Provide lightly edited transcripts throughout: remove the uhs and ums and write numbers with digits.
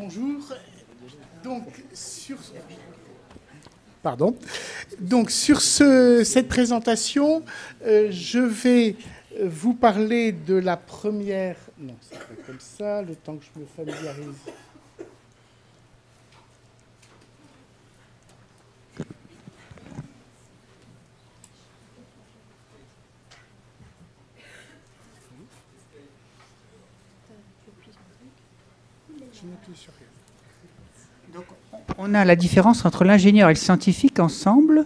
Bonjour. Donc, Pardon. Donc, sur cette présentation, je vais vous parler de la première... Non, c'est pas comme ça, le temps que je me familiarise. Donc, on a la différence entre l'ingénieur et le scientifique ensemble,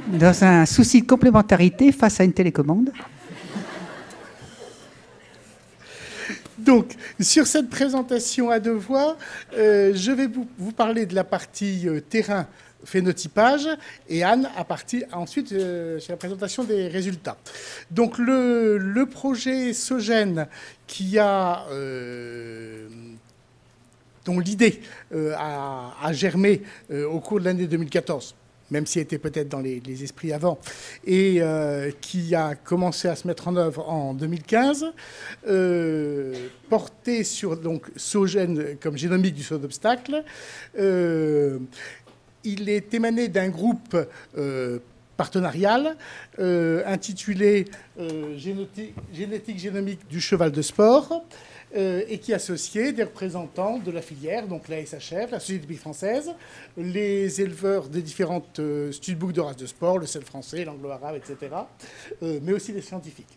dans un souci de complémentarité face à une télécommande. Donc, sur cette présentation à deux voix, je vais vous parler de la partie terrain, phénotypage, et Anne ensuite sur la présentation des résultats. Donc, le projet SOGEN dont l'idée a germé au cours de l'année 2014, même si elle était peut-être dans les esprits avant, et qui a commencé à se mettre en œuvre en 2015, porté sur donc, SOGEN comme génomique du saut d'obstacle. Il est émané d'un groupe partenarial intitulé Génétique génomique du cheval de sport, et qui associait des représentants de la filière, donc la SHF, la Société hippique française, les éleveurs des différentes studbooks de races de sport, le sel français, l'anglo-arabe, etc., mais aussi les scientifiques.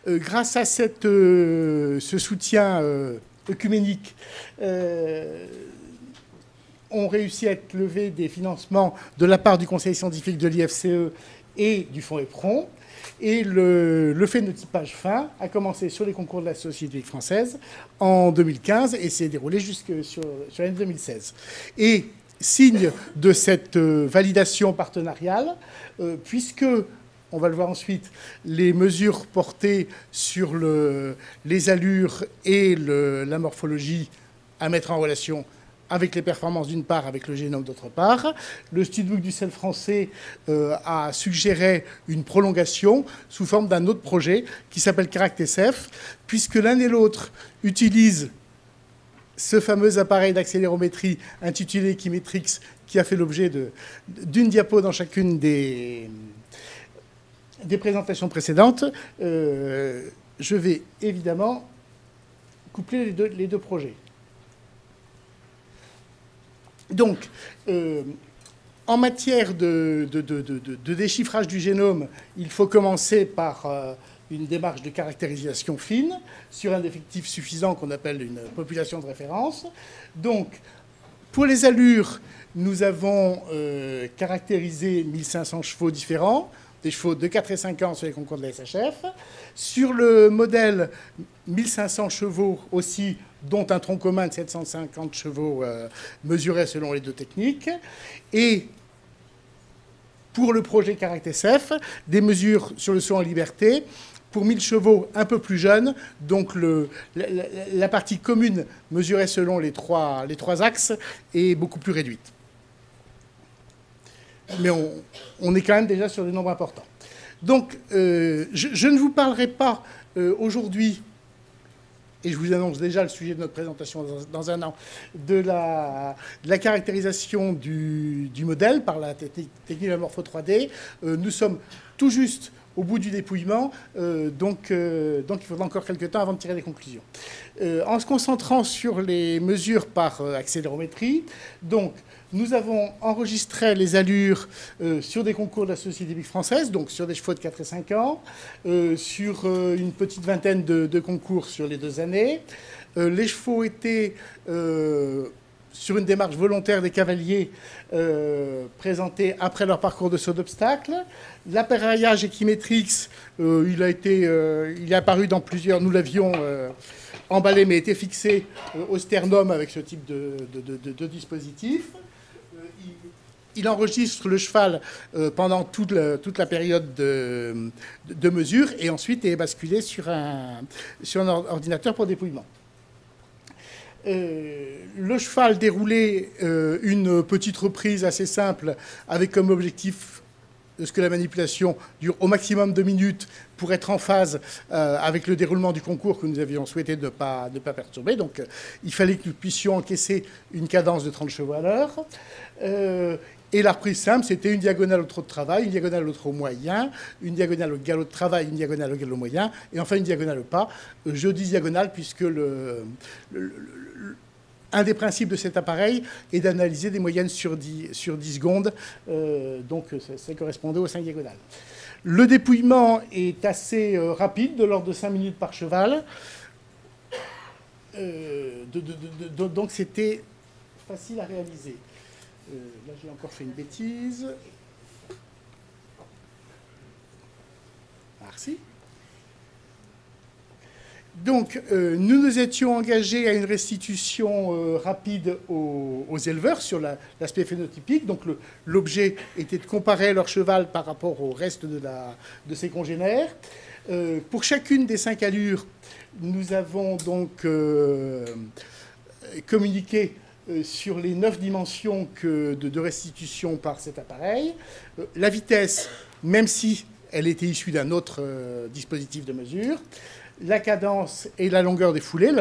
Grâce à ce soutien œcuménique, on réussit à être levé des financements de la part du conseil scientifique de l'IFCE et du fonds EPRON. Et le phénotypage fin a commencé sur les concours de la Société française en 2015 et s'est déroulé jusque sur l'année 2016. Et signe de cette validation partenariale, puisque, on va le voir ensuite, les mesures portées sur les allures et la morphologie à mettre en relation avec les performances d'une part, avec le génome d'autre part. Le studbook du sel français a suggéré une prolongation sous forme d'un autre projet qui s'appelle CARACT-SF, puisque l'un et l'autre utilisent ce fameux appareil d'accélérométrie intitulé Equimetrix, qui a fait l'objet d'une diapo dans chacune des présentations précédentes. Je vais évidemment coupler les deux projets. Donc, en matière de déchiffrage du génome, il faut commencer par une démarche de caractérisation fine sur un effectif suffisant qu'on appelle une population de référence. Donc, pour les allures, nous avons caractérisé 1500 chevaux différents, des chevaux de 4 et 5 ans sur les concours de la SHF. Sur le modèle, 1500 chevaux aussi, dont un tronc commun de 750 chevaux mesurés selon les deux techniques. Et pour le projet CARACT-SF, des mesures sur le saut en liberté pour 1000 chevaux un peu plus jeunes. Donc la partie commune mesurée selon les trois axes est beaucoup plus réduite. Mais on est quand même déjà sur des nombres importants. Donc je ne vous parlerai pas aujourd'hui, et je vous annonce déjà le sujet de notre présentation dans un an, de la caractérisation du modèle par la technique de la morpho 3D. Nous sommes tout juste au bout du dépouillement, donc il faudra encore quelques temps avant de tirer des conclusions. En se concentrant sur les mesures par accélérométrie, donc nous avons enregistré les allures sur des concours de la Société hippique française, donc sur des chevaux de 4 et 5 ans, sur une petite vingtaine de concours sur les 2 années. Les chevaux étaient sur une démarche volontaire des cavaliers présentés après leur parcours de saut d'obstacle. L'appareillage Equimetrix, il est apparu dans plusieurs... Nous l'avions emballé, mais était fixé au sternum avec ce type de dispositif. Il enregistre le cheval pendant toute la période de mesure et ensuite est basculé sur un ordinateur pour dépouillement. Le cheval déroulait une petite reprise assez simple avec comme objectif ce que la manipulation dure au maximum 2 minutes pour être en phase avec le déroulement du concours que nous avions souhaité ne pas perturber. Donc, il fallait que nous puissions encaisser une cadence de 30 chevaux à l'heure. Et la reprise simple, c'était une diagonale au trot de travail, une diagonale au trot moyen, une diagonale au galop de travail, une diagonale au galop moyen, et enfin une diagonale au pas. Je dis diagonale puisque un des principes de cet appareil est d'analyser des moyennes sur 10 secondes, donc ça correspondait aux 5 diagonales. Le dépouillement est assez rapide, de l'ordre de 5 minutes par cheval. Donc c'était facile à réaliser. Là, j'ai encore fait une bêtise. Merci. Donc, nous nous étions engagés à une restitution rapide aux éleveurs sur l'aspect phénotypique. Donc, l'objet était de comparer leur cheval par rapport au reste de ses congénères. Pour chacune des 5 allures, nous avons donc communiqué sur les 9 dimensions de restitution par cet appareil. La vitesse, même si elle était issue d'un autre dispositif de mesure. La cadence et la longueur des foulées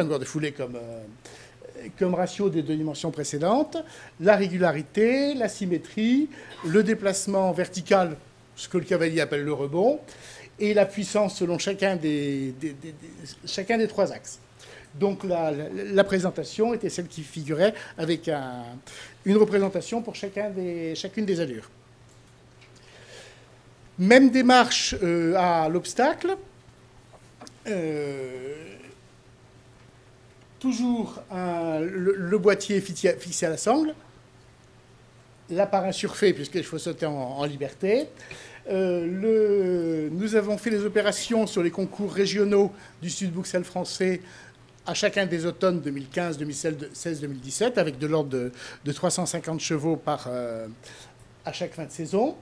comme ratio des 2 dimensions précédentes. La régularité, la symétrie, le déplacement vertical, ce que le cavalier appelle le rebond, et la puissance selon chacun des 3 axes. Donc la présentation était celle qui figurait avec une représentation pour chacune des allures. Même démarche à l'obstacle. Toujours le boîtier fixé à la sangle. L'appareil surfait puisqu'il faut sauter en liberté. Nous avons fait les opérations sur les concours régionaux du Sud-Bruxelles français à chacun des automnes 2015, 2016, 2017, avec de l'ordre de 350 chevaux à chaque fin de saison.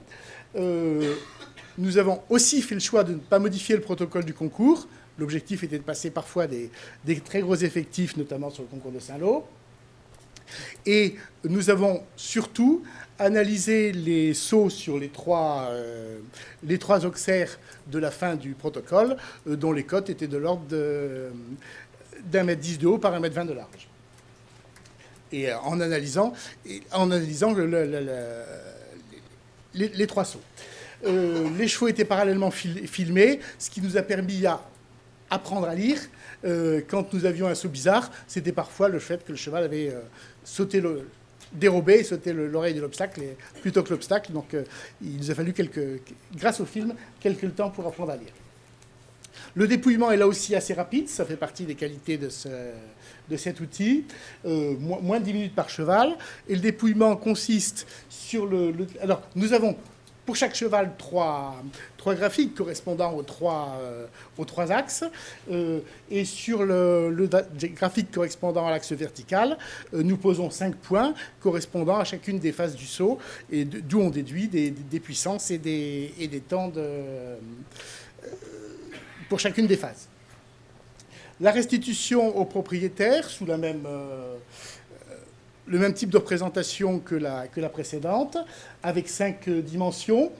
Nous avons aussi fait le choix de ne pas modifier le protocole du concours. L'objectif était de passer parfois des très gros effectifs, notamment sur le concours de Saint-Lô. Et nous avons surtout analysé les sauts sur les trois auxerres de la fin du protocole, dont les cotes étaient de l'ordre d'1,10 m de haut par 1,20 m de large. Et en analysant les 3 sauts. Les chevaux étaient parallèlement filmés, ce qui nous a permis à apprendre à lire. Quand nous avions un saut bizarre, c'était parfois le fait que le cheval avait dérobé et sauté l'oreille de l'obstacle plutôt que l'obstacle. Donc il nous a fallu, grâce au film, quelques temps pour apprendre à lire. Le dépouillement est là aussi assez rapide, ça fait partie des qualités de cet outil, moins de 10 minutes par cheval. Et le dépouillement consiste sur alors, nous avons pour chaque cheval trois graphiques correspondant aux trois axes. Et sur le graphique correspondant à l'axe vertical, nous posons 5 points correspondant à chacune des phases du saut, et d'où on déduit des puissances et des temps pour chacune des phases. La restitution au propriétaire, sous le même type de représentation que la précédente, avec 5 dimensions,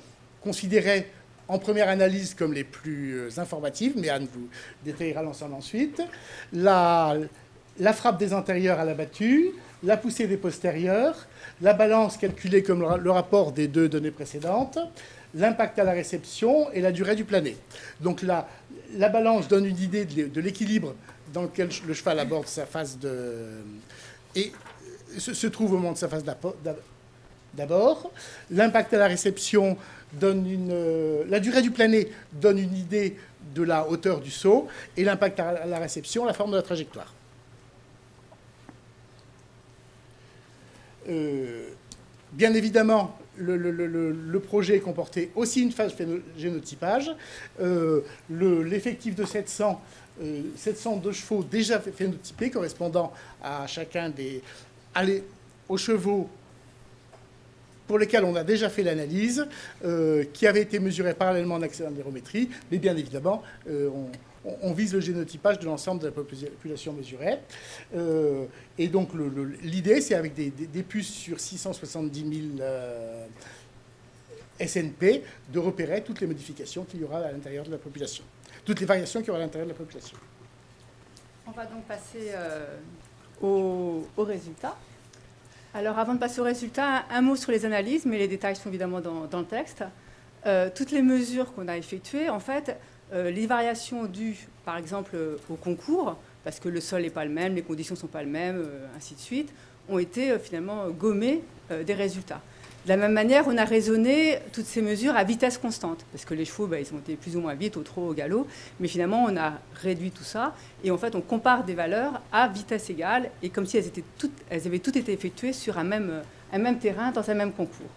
considérées en première analyse comme les plus informatives, mais Anne vous détaillera l'ensemble ensuite. La frappe des antérieurs à la battue, la poussée des postérieurs, la balance calculée comme le rapport des 2 données précédentes, l'impact à la réception et la durée du plané. Donc la balance donne une idée de l'équilibre dans lequel le cheval aborde sa phase et se trouve au moment de sa phase d'abord. L'impact à la réception donne la durée du plané donne une idée de la hauteur du saut, et l'impact à la réception, la forme de la trajectoire. Bien évidemment, le projet comportait aussi une phase génotypage. L'effectif de 702 chevaux déjà phénotypés, correspondant à chacun aux chevaux pour lesquels on a déjà fait l'analyse, qui avait été mesuré parallèlement en accélérométrie, mais bien évidemment, on vise le génotypage de l'ensemble de la population mesurée. Et donc l'idée, c'est avec des puces sur 670 000 SNP de repérer toutes les modifications qu'il y aura à l'intérieur de la population, toutes les variations qu'il y aura à l'intérieur de la population. On va donc passer aux résultats. Alors, avant de passer aux résultats, un mot sur les analyses, mais les détails sont évidemment dans le texte. Toutes les mesures qu'on a effectuées, en fait, les variations dues, par exemple, au concours, parce que le sol n'est pas le même, les conditions ne sont pas les mêmes, ainsi de suite, ont été finalement gommées des résultats. De la même manière, on a raisonné toutes ces mesures à vitesse constante, parce que les chevaux, ils ont été plus ou moins vite, au trot, au galop, mais finalement, on a réduit tout ça, et en fait, on compare des valeurs à vitesse égale, et comme si elles avaient toutes été effectuées sur un même terrain, dans un même concours.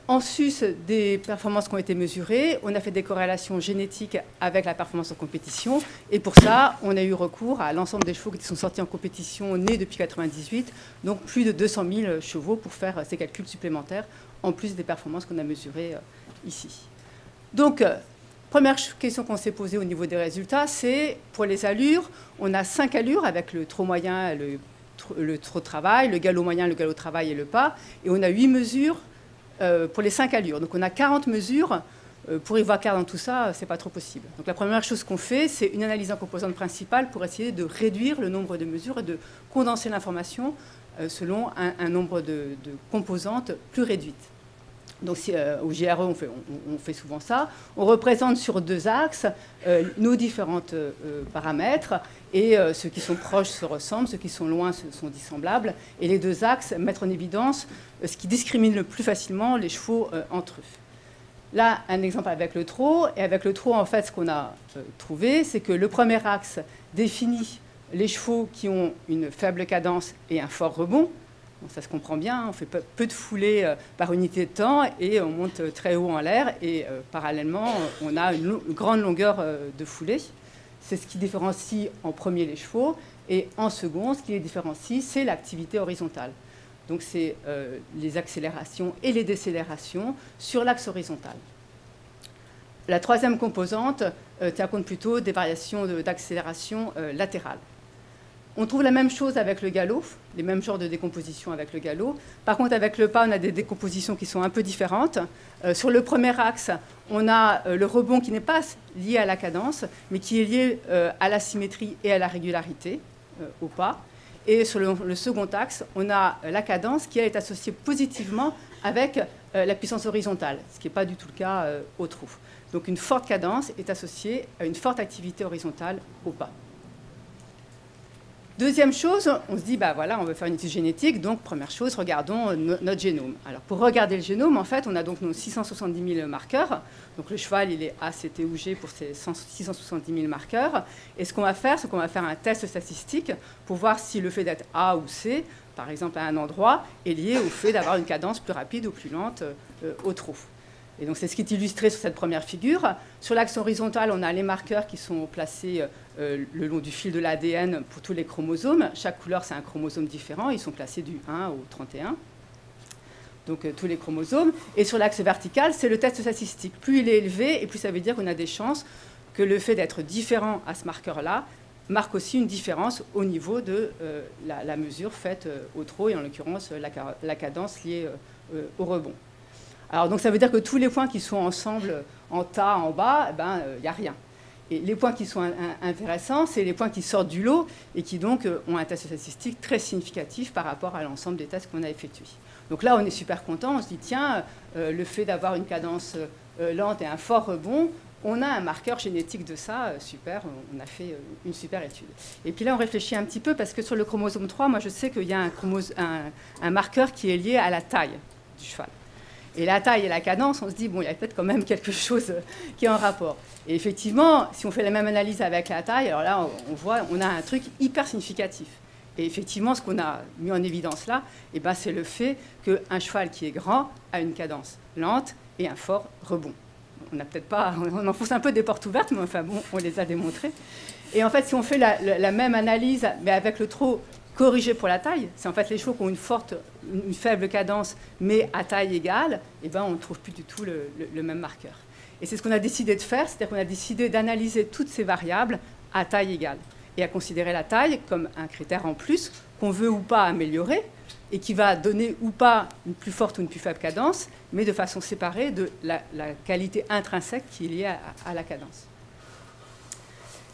En sus des performances qui ont été mesurées, on a fait des corrélations génétiques avec la performance en compétition. Et pour ça, on a eu recours à l'ensemble des chevaux qui sont sortis en compétition nés depuis 1998, donc plus de 200 000 chevaux pour faire ces calculs supplémentaires, en plus des performances qu'on a mesurées ici. Donc, première question qu'on s'est posée au niveau des résultats, c'est pour les allures, on a 5 allures avec le trot moyen, le trot de travail, le galop moyen, le galop de travail et le pas. Et on a 8 mesures pour les 5 allures. Donc on a 40 mesures. Pour y voir clair dans tout ça, ce n'est pas trop possible. Donc la première chose qu'on fait, c'est une analyse en composantes principales pour essayer de réduire le nombre de mesures et de condenser l'information selon un nombre de composantes plus réduites. Donc au GRE, on fait souvent ça. On représente sur 2 axes nos différents paramètres, et ceux qui sont proches se ressemblent, ceux qui sont loin sont dissemblables. Et les 2 axes mettent en évidence ce qui discrimine le plus facilement les chevaux entre eux. Là, un exemple avec le trot. Et avec le trot, en fait, ce qu'on a trouvé, c'est que le premier axe définit les chevaux qui ont une faible cadence et un fort rebond. Donc ça se comprend bien, on fait peu de foulées par unité de temps et on monte très haut en l'air. Et parallèlement, on a une grande longueur de foulée. C'est ce qui différencie en premier les chevaux. Et en second, ce qui les différencie, c'est l'activité horizontale. Donc c'est les accélérations et les décélérations sur l'axe horizontal. La troisième composante tient compte plutôt des variations d'accélération latérale. On trouve la même chose avec le galop, les mêmes genres de décomposition avec le galop. Par contre, avec le pas, on a des décompositions qui sont un peu différentes. Sur le premier axe, on a le rebond qui n'est pas lié à la cadence, mais qui est lié à la symétrie et à la régularité au pas. Et sur le second axe, on a la cadence qui est associée positivement avec la puissance horizontale, ce qui n'est pas du tout le cas au trot. Donc une forte cadence est associée à une forte activité horizontale au pas. Deuxième chose, on se dit, voilà, on veut faire une étude génétique, donc première chose, regardons notre génome. Alors pour regarder le génome, en fait, on a donc nos 670 000 marqueurs. Donc le cheval, il est A, C, T ou G pour ces 670 000 marqueurs. Et ce qu'on va faire, c'est qu'on va faire un test statistique pour voir si le fait d'être A ou C, par exemple à un endroit, est lié au fait d'avoir une cadence plus rapide ou plus lente au trot. Et donc c'est ce qui est illustré sur cette première figure. Sur l'axe horizontal, on a les marqueurs qui sont placés le long du fil de l'ADN pour tous les chromosomes. Chaque couleur, c'est un chromosome différent. Ils sont placés du 1 au 31. Donc tous les chromosomes. Et sur l'axe vertical, c'est le test statistique. Plus il est élevé, et plus ça veut dire qu'on a des chances que le fait d'être différent à ce marqueur-là marque aussi une différence au niveau de la mesure faite au trot, et en l'occurrence la cadence liée au rebond. Alors, donc, ça veut dire que tous les points qui sont ensemble, en tas, en bas, il n'y a rien. Et les points qui sont intéressants, c'est les points qui sortent du lot et qui, donc, ont un test statistique très significatif par rapport à l'ensemble des tests qu'on a effectués. Donc là, on est super content. On se dit, tiens, le fait d'avoir une cadence lente et un fort rebond, on a un marqueur génétique de ça, super, on a fait une super étude. Et puis là, on réfléchit un petit peu parce que sur le chromosome 3, moi, je sais qu'il y a un marqueur qui est lié à la taille du cheval. Et la taille et la cadence, on se dit, bon, il y a peut-être quand même quelque chose qui est en rapport. Et effectivement, si on fait la même analyse avec la taille, alors là, on voit, on a un truc hyper significatif. Et effectivement, ce qu'on a mis en évidence là, c'est le fait qu'un cheval qui est grand a une cadence lente et un fort rebond. On n'a peut-être pas, on enfonce un peu des portes ouvertes, mais enfin bon, on les a démontrées. Et en fait, si on fait la même analyse, mais avec le trot corrigé pour la taille, c'est en fait les chevaux qui ont une faible cadence, mais à taille égale, on ne trouve plus du tout le même marqueur. Et c'est ce qu'on a décidé de faire, c'est-à-dire qu'on a décidé d'analyser toutes ces variables à taille égale, et à considérer la taille comme un critère en plus qu'on veut ou pas améliorer, et qui va donner ou pas une plus forte ou une plus faible cadence, mais de façon séparée de la qualité intrinsèque qui est liée à la cadence.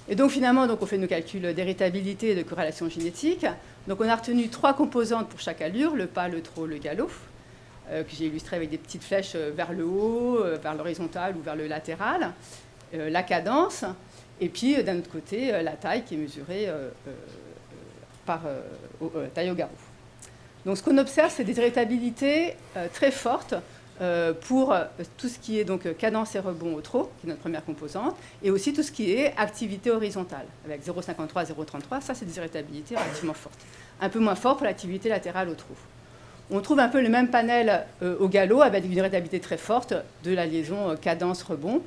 Et donc finalement, on fait nos calculs d'héritabilité et de corrélation génétique. Donc on a retenu 3 composantes pour chaque allure, le pas, le trot, le galop, que j'ai illustré avec des petites flèches vers le haut, vers l'horizontale ou vers le latéral, la cadence, et puis d'un autre côté, la taille qui est mesurée par taille au garrot. Donc ce qu'on observe, c'est des héritabilités très fortes pour tout ce qui est donc cadence et rebond au trot, qui est notre première composante, et aussi tout ce qui est activité horizontale, avec 0,53, 0,33, ça c'est des héritabilités relativement fortes. Un peu moins fort pour l'activité latérale au trot. On trouve un peu le même panel au galop, avec une héritabilité très forte de la liaison cadence-rebond,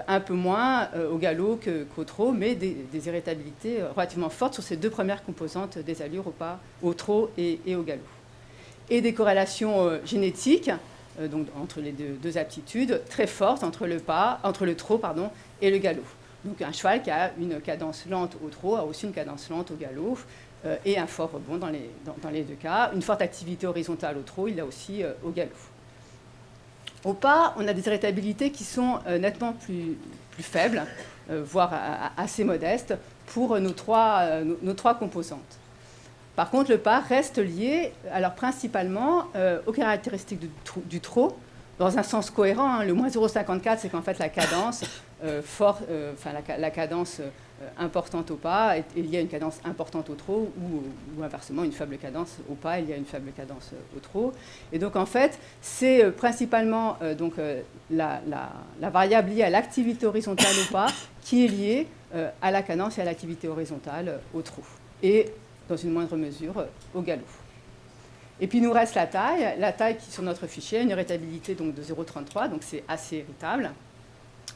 un peu moins au galop qu'au trot, mais des héritabilités relativement fortes sur ces 2 premières composantes des allures au pas, au trot et au galop. Et des corrélations génétiques, donc entre les deux aptitudes, très fortes entre le trot et le galop. Donc un cheval qui a une cadence lente au trot a aussi une cadence lente au galop, et un fort rebond dans les 2 cas. Une forte activité horizontale au trot, il l'a aussi au galop. Au pas, on a des héritabilités qui sont nettement plus faibles, voire assez modestes, pour nos trois composantes. Par contre, le pas reste lié, alors principalement, aux caractéristiques du trot, dans un sens cohérent. Hein. Le moins 0,54, c'est qu'en fait la cadence, la cadence importante au pas, il y a une cadence importante au trot, ou inversement, une faible cadence au pas, il y a une faible cadence au trot. Et donc, en fait, c'est principalement la variable liée à l'activité horizontale au pas qui est liée à la cadence et à l'activité horizontale au trot. Et, dans une moindre mesure, au galop. Et puis, il nous reste la taille qui, sur notre fichier, a une héritabilité donc, de 0,33, donc c'est assez héritable.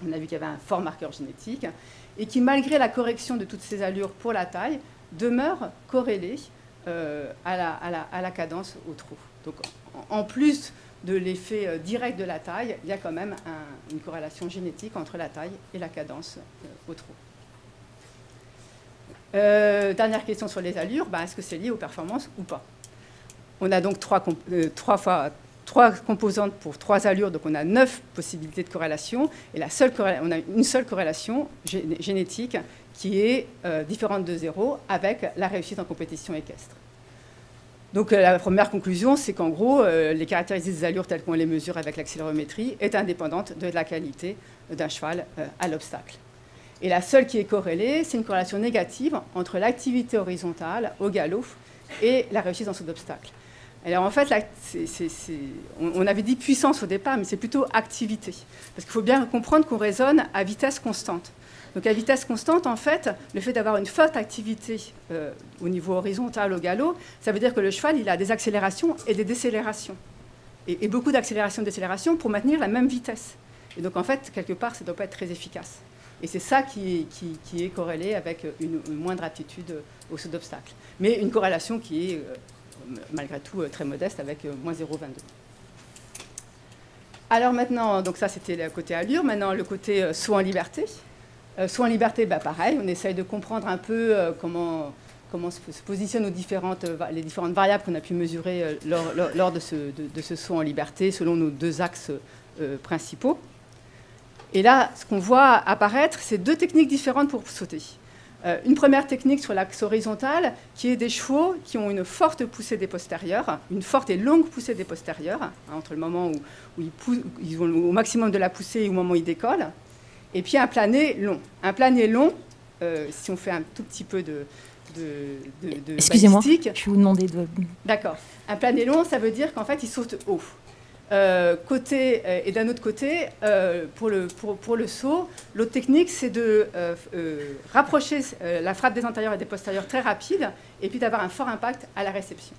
On a vu qu'il y avait un fort marqueur génétique, et qui, malgré la correction de toutes ces allures pour la taille, demeure corrélée à la cadence au trot. Donc, en plus de l'effet direct de la taille, il y a quand même une corrélation génétique entre la taille et la cadence au trot. Dernière question sur les allures, est-ce que c'est lié aux performances ou pas? On a donc 3 composantes pour 3 allures, donc on a 9 possibilités de corrélation, et on a une seule corrélation génétique qui est différente de 0 avec la réussite en compétition équestre. Donc la première conclusion, c'est qu'en gros, les caractéristiques des allures telles qu'on les mesure avec l'accélérométrie est indépendante de la qualité d'un cheval à l'obstacle. Et la seule qui est corrélée, c'est une corrélation négative entre l'activité horizontale au galop et la réussite dans son obstacle. Alors en fait, on avait dit puissance au départ, mais c'est plutôt activité. Parce qu'il faut bien comprendre qu'on raisonne à vitesse constante. Donc à vitesse constante, en fait, le fait d'avoir une forte activité au niveau horizontal au galop, ça veut dire que le cheval, il a des accélérations et des décélérations. Et beaucoup d'accélérations et de décélérations pour maintenir la même vitesse. Et donc en fait, quelque part, ça ne doit pas être très efficace. Et c'est ça qui est corrélé avec une moindre aptitude au saut d'obstacle. Mais une corrélation qui est, malgré tout, très modeste, avec moins 0,22. Alors maintenant, donc ça c'était le côté allure. Maintenant, le côté saut en liberté. Saut en liberté, pareil, on essaye de comprendre un peu comment se positionnent les différentes variables qu'on a pu mesurer lors de ce saut en liberté, selon nos 2 axes principaux. Et là, ce qu'on voit apparaître, c'est 2 techniques différentes pour sauter. Une première technique sur l'axe horizontal, qui est des chevaux qui ont une forte poussée des postérieurs, une forte et longue poussée des postérieurs, entre le moment où ils ont au maximum de la poussée et au moment où ils décollent, et puis un plané long. Un plané long, si on fait un tout petit peu de Excusez-moi, balistique, je vais vous demander de... D'accord. Un plané long, ça veut dire qu'en fait, ils sautent haut. Et d'un autre côté, pour le saut, l'autre technique, c'est de rapprocher la frappe des antérieurs et des postérieurs très rapide, et puis d'avoir un fort impact à la réception.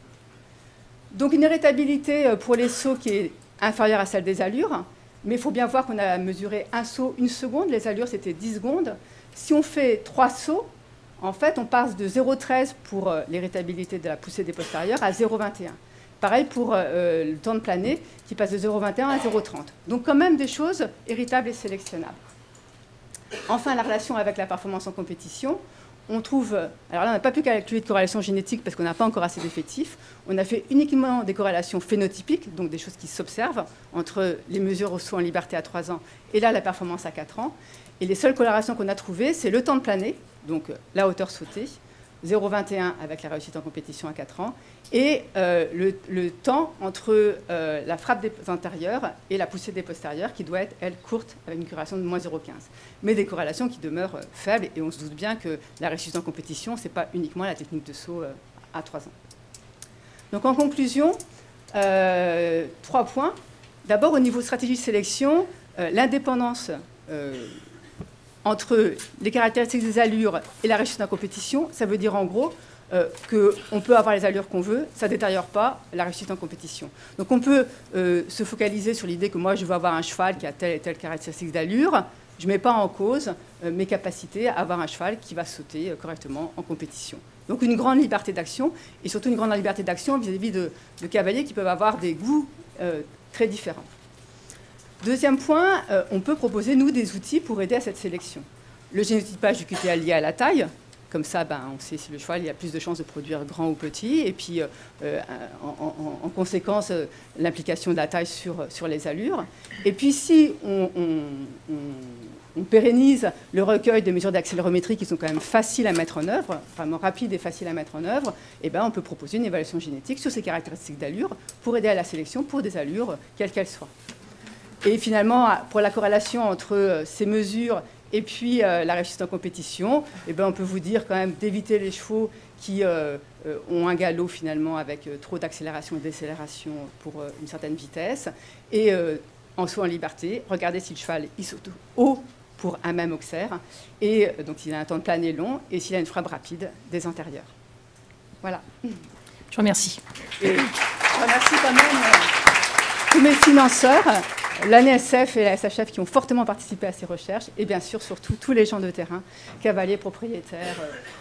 Donc une héritabilité pour les sauts qui est inférieure à celle des allures, mais il faut bien voir qu'on a mesuré un saut 1 seconde, les allures c'était 10 secondes. Si on fait 3 sauts, en fait, on passe de 0,13 pour l'héritabilité de la poussée des postérieurs à 0,21. Pareil pour le temps de planer, qui passe de 0,21 à 0,30. Donc quand même des choses héritables et sélectionnables. Enfin, la relation avec la performance en compétition. on trouve... Alors là, on n'a pas pu calculer de corrélation génétique parce qu'on n'a pas encore assez d'effectifs. On a fait uniquement des corrélations phénotypiques, donc des choses qui s'observent entre les mesures au saut en liberté à 3 ans et là, la performance à 4 ans. Et les seules corrélations qu'on a trouvées, c'est le temps de planer, donc la hauteur sautée, 0,21 avec la réussite en compétition à 4 ans, et le temps entre la frappe des antérieures et la poussée des postérieures, qui doit être, elle, courte, avec une corrélation de moins 0,15. Mais des corrélations qui demeurent faibles, et on se doute bien que la réussite en compétition, ce n'est pas uniquement la technique de saut à 3 ans. Donc en conclusion, 3 points. D'abord, au niveau stratégie de sélection, l'indépendance entre les caractéristiques des allures et la réussite en compétition, ça veut dire en gros qu'on peut avoir les allures qu'on veut, ça ne détériore pas la réussite en compétition. Donc on peut se focaliser sur l'idée que moi je veux avoir un cheval qui a telle et telle caractéristique d'allure, je ne mets pas en cause mes capacités à avoir un cheval qui va sauter correctement en compétition. Donc une grande liberté d'action, et surtout une grande liberté d'action vis-à-vis de cavaliers qui peuvent avoir des goûts très différents. Deuxième point, on peut proposer, nous, des outils pour aider à cette sélection. Le génotypage du QTA lié à la taille, comme ça, on sait si le cheval il a plus de chances de produire grand ou petit, et puis en conséquence, l'implication de la taille sur les allures. Et puis si on pérennise le recueil de mesures d'accélérométrie qui sont quand même faciles à mettre en œuvre, vraiment rapides et faciles à mettre en œuvre, on peut proposer une évaluation génétique sur ces caractéristiques d'allure pour aider à la sélection pour des allures, quelles qu'elles soient. Et finalement, pour la corrélation entre ces mesures et puis la réussite en compétition, on peut vous dire quand même d'éviter les chevaux qui ont un galop finalement avec trop d'accélération et décélération pour une certaine vitesse. Et en saut en liberté, regardez si le cheval il saute haut pour un même auxerre, et donc s'il a un temps de planer long, et s'il a une frappe rapide des antérieurs. Voilà. Je vous remercie. Et je remercie quand même tous mes financeurs, l'ANSF et la SHF qui ont fortement participé à ces recherches, et bien sûr, surtout, tous les gens de terrain, cavaliers, propriétaires,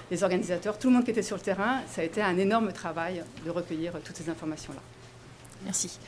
les organisateurs, tout le monde qui était sur le terrain. Ça a été un énorme travail de recueillir toutes ces informations-là. Merci.